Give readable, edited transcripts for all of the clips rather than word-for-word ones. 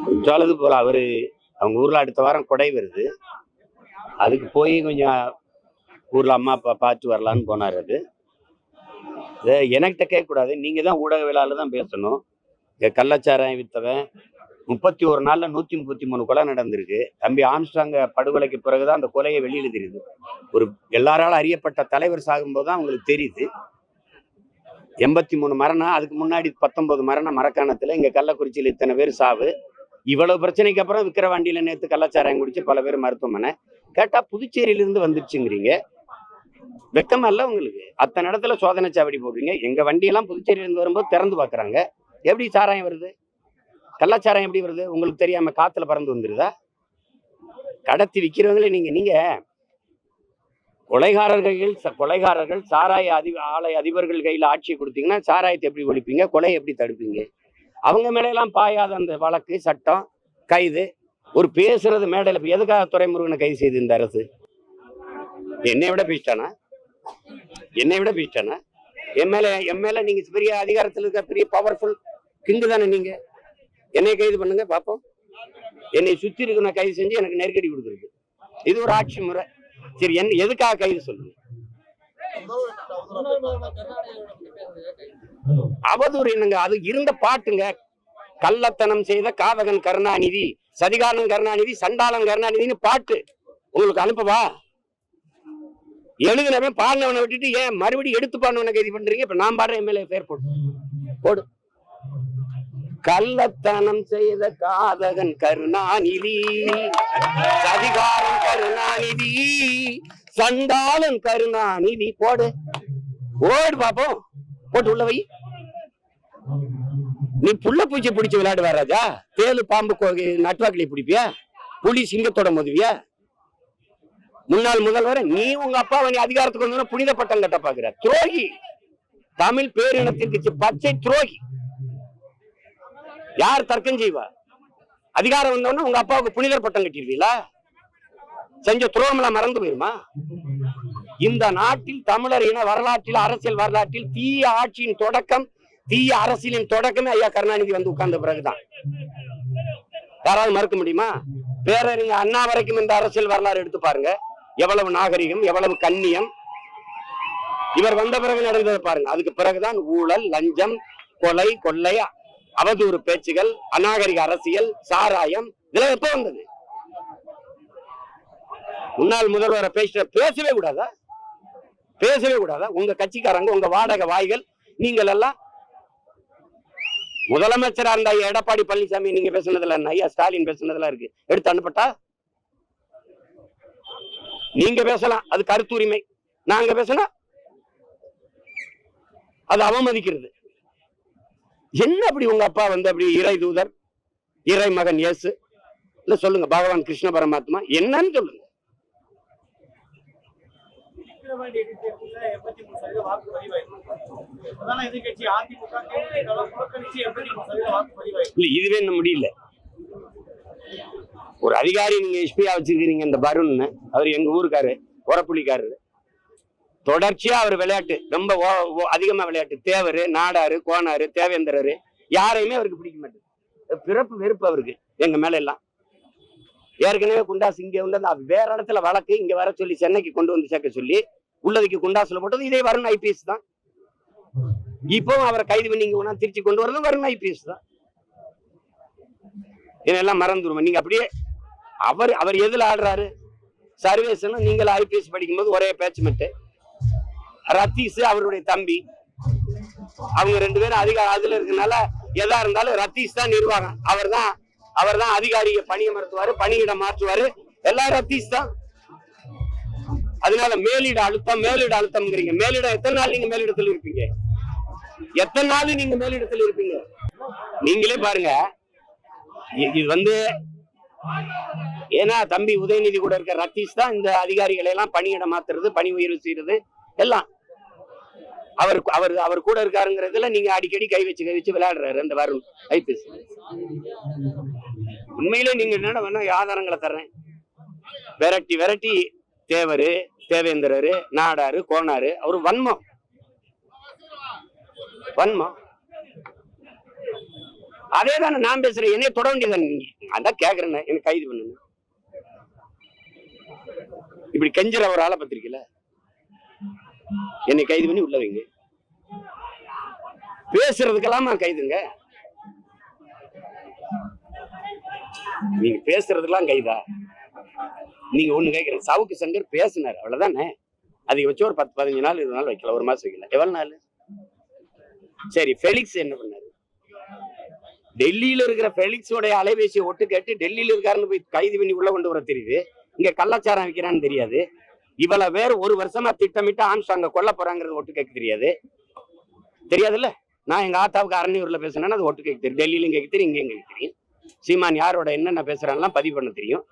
குற்றாலது போல அவரு அவங்க ஊர்ல அடுத்த வாரம் கொடை வருது, அதுக்கு போய் கொஞ்சம் ஊர்ல அம்மா அப்பா பார்த்து வரலான்னு போனார். அது என்கிட்ட கேட்கக்கூடாது, நீங்க தான் ஊடகவியலாளர் தான் பேசணும். கள்ளச்சாராயம் வித்தவன் 31 நாள்ல 133 கொலை நடந்திருக்கு. தம்பி ஆம்ஸ்ட்ராங்க படுகொலைக்கு பிறகுதான் அந்த கொலையை வெளியில தெரியுது. ஒரு எல்லாராலும் அறியப்பட்ட தலைவர் சாகும்போது தான் அவங்களுக்கு தெரியுது. 83 மரணம், அதுக்கு முன்னாடி 19 மரணம் மரக்காணத்துல. இங்க கள்ளக்குறிச்சியில் இத்தனை பேர் சாவு. இவ்வளவு பிரச்சனைக்கு அப்புறம் விக்கிரவாண்டியில நேற்று கள்ளச்சாராயம் குடிச்சு பல பேர் மருத்துவமனை. கேட்டா புதுச்சேரியிலிருந்து வந்துருச்சுங்கிறீங்க. வெக்கமா இல்ல உங்களுக்கு? அத்தனை இடத்துல சோதனை சாவடி போடுறீங்க. எங்க வண்டியெல்லாம் புதுச்சேரியிலிருந்து வரும்போது திறந்து பாக்குறாங்க. எப்படி சாராயம் வருது? கள்ளச்சாராயம் எப்படி வருது? உங்களுக்கு தெரியாம காத்துல பறந்து வந்துருதா? கடத்தி விற்கிறவங்களே நீங்க கொலைகாரர்கள் சாராய ஆலை அதிபர்கள் கையில ஆட்சியை கொடுத்தீங்கன்னா சாராயத்தை எப்படி ஒழிப்பீங்க? கொலை எப்படி தடுப்பீங்க? அவங்க மேலையெல்லாம் பாயாத அந்த வழக்கு சட்டம் கைது. ஒரு பேசுறது மேடையில எதுக்காக துரைமுருகனை கைது செய்து இந்த அரசு? என்னை விட பேசிட்டானா? என் மேல நீங்க பெரிய அதிகாரத்தில் இருக்க பெரிய பவர்ஃபுல் கிங்கு தானே நீங்க. என்னை கைது பண்ணுங்க பாப்போம். என்னை சுத்தி இருக்க கைது செஞ்சு எனக்கு நெருக்கடி கொடுக்குறது இது ஒரு ஆட்சி முறை. சரி, எதுக்காக கைது சொல்லுங்க? அவதூறு என்னங்க? அது இருந்த பாட்டுங்க. கள்ளத்தனம் செய்த காவகன் கருணாநிதி, சதிகாரன் கருணாநிதி, சண்டாளன் கருணாநிதினு பாட்டு உங்களுக்கு அனுப்பவா? எழுதுனவன் பாடினவனை விட்டுட்டு ஏன் மறுபடியும் எடுத்து பாடினவனை கைது பண்றீங்க? இப்ப நான் பாடுற எம்எல்ஏ பேர் போடு. கள்ளத்தனம் செய்த காதகன் கருணாநிதி, சதிகாரன் கருணாநிதி, சண்டாளன் கருணாநிதி. போடு பாப்போம். போட்டு உள்ள வை. நீ புள்ள பூச்சி பிடிச்சு விளையாடுவா ராஜா? தேலு பாம்பு நட்வாக்கிளி பிடிப்பியா? புலி சிங்கத்தோட மோதுவியா? முன்னாள் முதல்வர் நீ உங்க அப்பாவை நீ அதிகாரத்துக்கு வந்து புனித பட்டம் கட்ட பாக்குற துரோகி. தமிழ் பேரினத்திற்கு பச்சை துரோகி. யார் தர்க்கம் செய்வா? அதிகாரம் வந்தோன்னா உங்க அப்பாவுக்கு புனிதர் பட்டம் கட்டிடுவீங்களா? செஞ்ச துரோகம்லாம் மறந்து போயிருமா? இந்த நாட்டில் தமிழர் இன வரலாற்றில், அரசியல் வரலாற்றில் தீய ஆட்சியின் தொடக்கம், தீய அரசியலின் தொடக்கமே ஐயா கருணாநிதி வந்து உட்கார்ந்த பிறகுதான். யாராவது மறுக்க முடியுமா? பேரறிஞர் அண்ணா வரைக்கும் இந்த அரசியல் வரலாறு எடுத்து பாருங்க. எவ்வளவு நாகரிகம், எவ்வளவு கண்ணியம் இவர் வந்த பிறகு நடந்ததை பாருங்க. அதுக்கு பிறகுதான் ஊழல், லஞ்சம், கொலை, கொள்ளை, அவதூறு பேச்சுகள், அநாகரிக அரசியல், சாராயம் இதெல்லாம் எப்ப வந்தது? முன்னாள் முதல்வரை பேசவே கூடாதா? உங்க கட்சிக்காரங்க, உங்க வாடகை வாய்கள், நீங்கள் எல்லாம் முதலமைச்சரா இருந்த எடப்பாடி பழனிசாமி நீங்க பேசுனதுல ஐயா ஸ்டாலின் பேசுனதுல இருக்கு, எடுத்து அனுப்பட்டா? நீங்க பேசலாம், அது கருத்துரிமை. நாங்க பேசினா அது அவமதிக்கிறது. என்ன அப்படி உங்க அப்பா வந்து அப்படி இறை தூதர், இறை மகன் இயேசு இல்ல சொல்லுங்க, பகவான் கிருஷ்ண பரமாத்மா என்னன்னு சொல்லுங்க. இதுவே என்ன முடியல. ஒரு அதிகாரி நீங்க எஸ்பியா வச்சிருக்கீங்க, இந்த பருண், அவர் எங்க ஊருக்காரு, ஒரப்புள்ளிக்காரரு. தொடர்ச்சியா அவர் விளையாட்டு, ரொம்ப அதிகமா விளையாட்டு. தேவரு, நாடாரு, கோனாரு, தேவேந்திரரு யாரையுமே அவருக்கு பிடிக்க மாட்டேங்குது. பிறப்பு வெறுப்பு அவருக்கு எங்க மேல எல்லாம். ஏற்கனவே குண்டாசு இங்க வந்து வேற இடத்துல வழக்கு இங்க வர சொல்லி சென்னைக்கு கொண்டு வந்து சேர்க்க சொல்லி உள்ளதுக்கு குண்டாசுல போட்டது இதே வருண் ஐபிஎஸ் தான். இப்பவும் அவரை கைது பண்ணி இங்க திருச்சி கொண்டு வரது வருண் ஐபிஎஸ் தான். இதெல்லாம் மறந்துருமா நீங்க? அப்படியே அவர் எதுல ஆடுறாரு? சர்வேசன் நீங்கள் ஐபிஎஸ் படிக்கும் போது ஒரே பேட்ச்மெண்ட். ரத்தீஷ் அவருடைய தம்பி, அவங்க 2 பேரும் அதிகாரம் அதுல இருக்கனால எதா இருந்தாலும் ரத்தீஷ் தான் நிர்வாகம். அவர் தான் அதிகாரியை பணியமர்த்துவாரு, பணியிடம் மாற்றுவாரு, எல்லாம் ரத்தீஷ் தான். அதனால மேலிட அழுத்தம்ங்கிறீங்க. மேலிடம் எத்தனை நாள் நீங்க மேலிடத்தில் இருப்பீங்க? நீங்களே பாருங்க. இது வந்து ஏன்னா தம்பி உதயநிதி கூட இருக்க ரத்தீஷ் தான் இந்த அதிகாரிகளை எல்லாம் பணியிடம் மாத்துறது, பணி உயர்வு செய்யறது எல்லாம் அவர் கூட இருக்காருங்கிறதுல நீங்க அடிக்கடி கை வச்சு விளையாடுறாரு அந்த வருண் ஐபிஎஸ். உண்மையிலே நீங்க என்ன வேணா ஆதாரங்களை தர்றேன். விரட்டி தேவரு, தேவேந்திரரு, நாடாரு, கோனாரு, அவரு வன்மம். அதே தானே நான் பேசுறேன். என்னைய தொட வேண்டியதானே நீங்க? அதான் கேக்குறேன், எனக்கு கைது பண்ணுங்க. இப்படி கெஞ்சுற ஒரு ஆளை பத்திரிக்கல என்னை கைது பண்ணி உள்ள வைங்க. பேசுறதுக்கெல்லாம் கைதுங்க. நீங்க பேசுறதுக்கெல்லாம் கைதா? நீங்க ஒண்ணு கேட்கிறேன், சவுக்கு சங்கர் பேசினார், அவ்வளவுதானே. அதுக்கு வச்சு ஒரு 10-15 நாள் 20 நாள் வைக்கல, ஒரு மாசம் வைக்கல, எவ்வளவு நாள்? சரி, ஃபெலிக்ஸ் என்ன பண்ணாரு? டெல்லியில இருக்கிற ஃபெலிக்ஸோடைய அலைபேசியை ஒட்டு கேட்டு டெல்லியில இருக்காருன்னு போய் கைது பண்ணி உள்ள கொண்டு வர தெரியுது. இங்க கள்ளச்சாரம் வைக்கிறான்னு தெரியாது. இவ்வளவு வேற ஒரு வருஷமா திட்டமிட்டு ஆம்ஸ்டாங்க கொல்ல போறாங்கிறது ஒட்டு கேட்க தெரியாதுல்ல. நான் எங்க ஆத்தாவுக்கு அரணியூர்ல பேசுனேன்னா அது ஒட்டு கேட்க தெரியும். டெல்லியிலும் கேட்க தெரியும், இங்கேயும் கேட்க தெரியும். சீமான் யாரோட என்னென்ன பேசுறான்லாம் பதிவு பண்ண தெரியும்.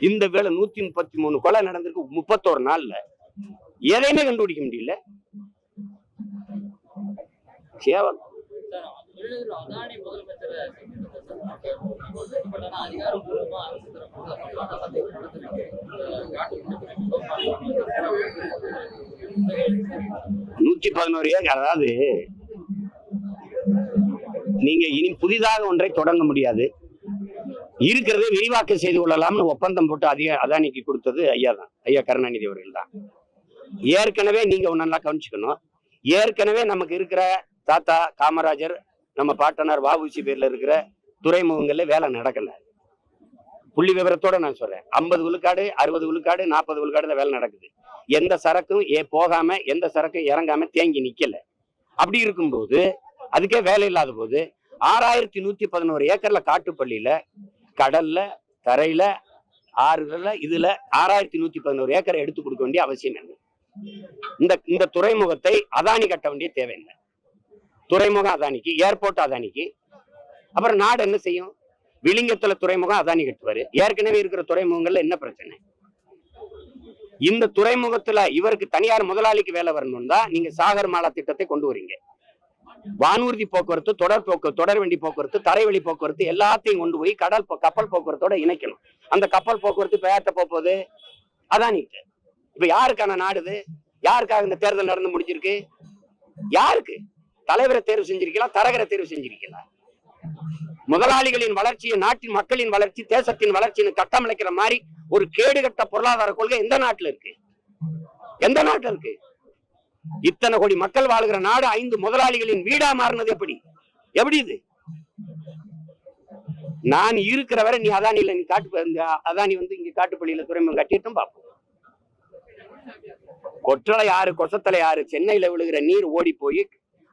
இந்த வேலை 133 கொலை நடந்திருக்கு 31 நாள்ல. எதையுமே கண்டுபிடிக்க முடியல. கேவலம். அதாவது நீங்க இனி புதிதாக ஒன்றை தொடங்க முடியாது, இருக்கிறதே விரிவாக்கம் செய்து கொள்ளலாம்னு ஒப்பந்தம் போட்டு அதானிக்கு கொடுத்தது ஐயா கருணாநிதி அவர்கள் தான். ஏற்கனவே நீங்க ஒன்னா கவனிச்சுக்கணும், ஏற்கனவே நமக்கு இருக்கிற தாத்தா காமராஜர், நம்ம பாட்டனார் வஉசி பேர்ல இருக்கிற துறைமுகங்கள்ல வேலை நடக்கல. புள்ளி விவரத்தோட நான் சொல்றேன், 50 விழுக்காடு 60 விழுக்காடு 40 விழுக்காடு தான் வேலை நடக்குது. எந்த சரக்கும் போகாம எந்த சரக்கும் இறங்காம தேங்கி நிக்கல. அப்படி இருக்கும்போது அதுக்கே வேலை இல்லாத போது 6111 ஏக்கர்ல காட்டுப்பள்ளியில, கடல்ல, தரையில, ஆறுகள்ல, இதுல 6111 ஏக்கரை எடுத்து கொடுக்க வேண்டிய அவசியம் என்ன? இந்த துறைமுகத்தை அதானி கட்ட வேண்டிய தேவை இல்லை. துறைமுகம் அதானிக்கு, ஏர்போர்ட் அதானிக்கு. அப்புறம் நாடு என்ன செய்யும்? விளிங்கத்துல துறைமுகம் அதானி கட்டுவாரு. ஏற்கனவே இருக்கிற துறைமுகங்கள்ல என்ன பிரச்சனை? இந்த துறைமுகத்துல இவருக்கு தனியார் முதலாளிக்கு வேலை வரணும் தான் நீங்க சாகர் மாலா திட்டத்தை கொண்டு வரீங்க. வானூர்தி போக்குவரத்து, தொடர் வண்டி போக்குவரத்து, தரைவழி போக்குவரத்து எல்லாத்தையும் கொண்டு போய் கப்பல் போக்குவரத்தோட இணைக்கணும். அந்த கப்பல் போக்குவரத்து இப்ப யார்கிட்ட போகுது? அதானிக்கு. இப்ப யாருக்கான நாடுது? யாருக்காக இந்த தேர்தல் நடந்து முடிஞ்சிருக்கு? யாருக்கு? தலைவரை தேர்வு செஞ்சிருக்கலாம், தரகரை தேர்வு செஞ்சிருக்கலாம். முதலாளிகளின் வளர்ச்சியை, நாட்டின் மக்களின் வளர்ச்சி, தேசத்தின் வளர்ச்சின்னு கட்டமைக்கிற மாதிரி ஒரு கேடுகட்ட பொருளாதார கொள்கை எந்த நாட்டுல இருக்கு? எந்த நாட்டுல இருக்கு? இத்தனை கோடி மக்கள் வாழ்கிற நாடு 5 முதலாளிகளின் வீடா மாறினது எப்படி? இது நான் இருக்கிற வரை நீ அதானியில நீ அதானி இங்க காட்டுப்பள்ளியில துறைமுகம் கட்டிட்டும் பார்ப்போம். கொற்றலை யாரு, கொசத்தலை யாரு? சென்னையில விழுகிற நீர் ஓடி போய்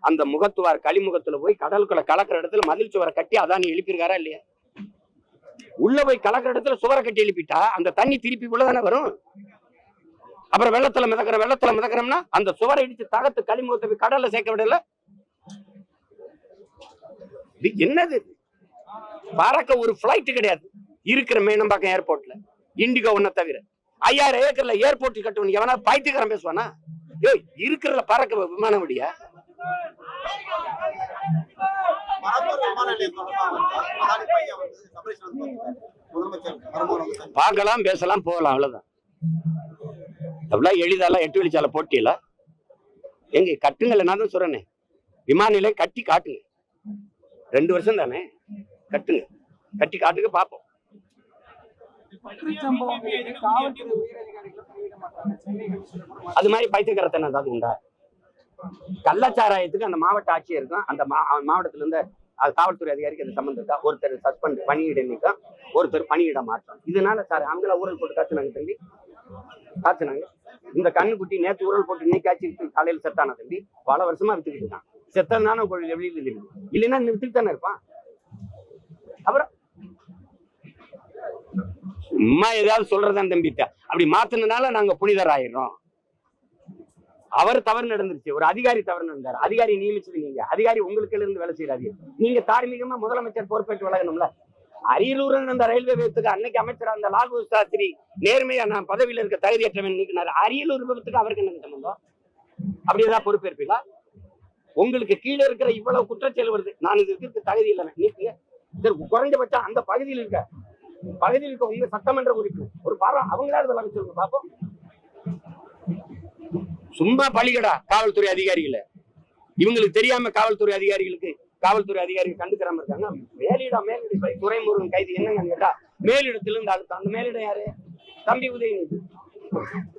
அந்த முகத்துவார் களிமுகத்துல போய் கடலுக்குள்ள கலக்கிற இடத்துல மதில் சுவரை கட்டி அதானி எழுப்பியிருக்காரா இல்லையா? உள்ள போய் கலக்கிற இடத்துல சுவரை கட்டி எழுப்பிட்டா அந்த தண்ணி திருப்பி உள்ளதானே வரும். அப்புறம் வெள்ளத்துல மிதக்கிறோம்னா அந்த சுவரை இடிச்சு தகத்து களிமுகத்தை போய் கடல்ல சேர்க்க விடல. என்னது? பறக்க ஒரு பிளைட் கிடையாது இருக்கிற மேனம்பாக்கம் ஏர்போர்ட்ல, இண்டிகோ ஒன்ன தவிர. 5000 ஏக்கர்ல ஏர்போர்ட் கட்டணும். எவனா பைத்தியக்காரன் பேசுவானா? இருக்கிறதுல பறக்க விமானம் விடியா? பார்க்கலாம், பேசலாம், போகலாம், அவ்வளவுதான். அவ்வளவு எளிதாலாம் 8 வழிச்சாலை போட்டியில எங்க கட்டுங்கல்ல? நான் தான் சொல்றேனே, விமான நிலையம் கட்டி காட்டுங்க. 2 வருஷம் தானே, கட்டுங்க, கட்டி காட்டுங்க பார்ப்போம். அது மாதிரி பைத்தியக்காரத்தனை ஏதாவது உண்டா? கள்ளச்சாராயத்துக்கு அந்த மாவட்ட ஆட்சியருக்கும் அந்த மாவட்டத்துல இருந்து காவல்துறை அதிகாரிக்கு அது சம்பந்தம் இருக்கா? ஒருத்தர் சஸ்பெண்ட் பணியிட நீக்கம், ஒருத்தர் பணியிட மாற்றம். இதனால சார் அவங்கள ஊழல் போட்டு காய்ச்சினாங்க தம்பி, காய்ச்சினாங்க. இந்த கண்ணுக்குட்டி நேற்று ஊழல் போட்டு இன்னைக்கு காய்ச்சி காலையில் செத்தானா தம்பி? பல வருஷமா வித்துக்கிட்டு இருக்கான். செத்ததுனால வெளியில் இருக்கு, இல்லைன்னா வித்துட்டு தானே இருப்பான். அப்புறம் சும்மா ஏதாவது சொல்றதான் தம்பிட்ட. அப்படி மாத்தினால நாங்க புனிதர் ஆயிடுறோம். அவர் தவறு நடந்துருச்சு, ஒரு அதிகாரி தவறு நடந்தார், அதிகாரி நியமிச்சது நீங்க, அதிகாரி உங்களுக்கு இருந்து வேலை செய்யறாரு. நீங்க தார்மீகமா முதலமைச்சர் பொறுப்பேற்று விலகணும்ல. அரியலூர் அந்த ரயில்வே விபத்துக்கு அன்னைக்கு அமைச்சர் அந்த லாலு சாஸ்திரி நேர்மையா நான் பதவியில இருக்க தகுதியற்றவன் நீக்கினார். அரியலூர் விபத்துக்கு அவருக்கு என்ன சம்பந்தம்? அப்படியேதான் பொறுப்பேற்பீங்களா? உங்களுக்கு கீழே இருக்கிற இவ்வளவு குற்றச்செயல் வருது, நான் இது இருக்கிறது தகுதி இல்லை நீக்குங்க. குறைஞ்சபட்சம் அந்த பகுதியில் இருக்க உங்க சட்டமன்ற உறுப்பினர் ஒரு பாரம் அவங்களாவது விலக சொல்லுங்க பாப்போம். சும்மா பழிகடா காவல்துறை அதிகாரிகளை. இவங்களுக்கு தெரியாம காவல்துறை அதிகாரிகள் கண்டுக்கிறாம இருக்காங்க. மேலிட துரைமுருகன் கைது என்னங்க கேட்டா மேலிடத்திலிருந்து அடுத்த அந்த மேலிடம் யாரு? தம்பி உதயநிதி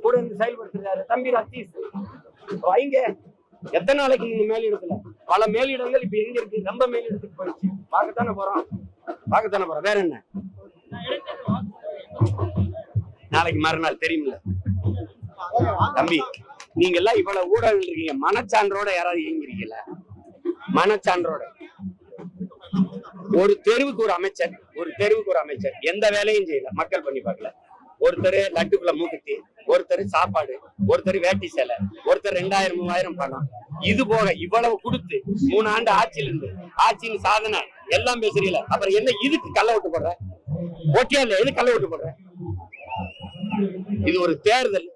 கூட இருந்து செயல்படுத்துறாரு. தம்பி ரத்தீஷ். வைங்க எத்தனை நாளைக்கு நீங்க மேலிடத்துல? பல மேலிடங்கள் இப்ப எங்க இருக்கு? ரொம்ப மேலிடத்துக்கு போயிடுச்சு. பார்க்கத்தானே போறோம். வேற என்ன? நாளைக்கு மறுநாள் தெரியுமில்ல தம்பி. நீங்க எல்லாம் இவ்வளவு ஊடகங்கள் இருக்கீங்க, மனச்சான்றோட யாராவது இயங்குறீங்களா? மனச்சான்றோட. ஒரு தெருவுக்கு ஒரு அமைச்சர் எந்த வேலையும் செய்யல, மக்கள் பண்ணி பார்க்கல. ஒருத்தர் லட்டுக்குள்ள மூக்குத்தி, ஒருத்தர் சாப்பாடு, ஒருத்தர் வேட்டி சேலை, ஒருத்தர் 2000 3000 பணம். இது போக இவ்வளவு கொடுத்து 3 ஆண்டு ஆட்சியின் சாதனை எல்லாம் பேசுறீங்களா? அப்புறம் என்ன இதுக்கு கள்ள ஓட்டு போடுற? ஓட்டியா இல்ல? எது கள்ள ஓட்டு போடுற? இது ஒரு தேர்தல்.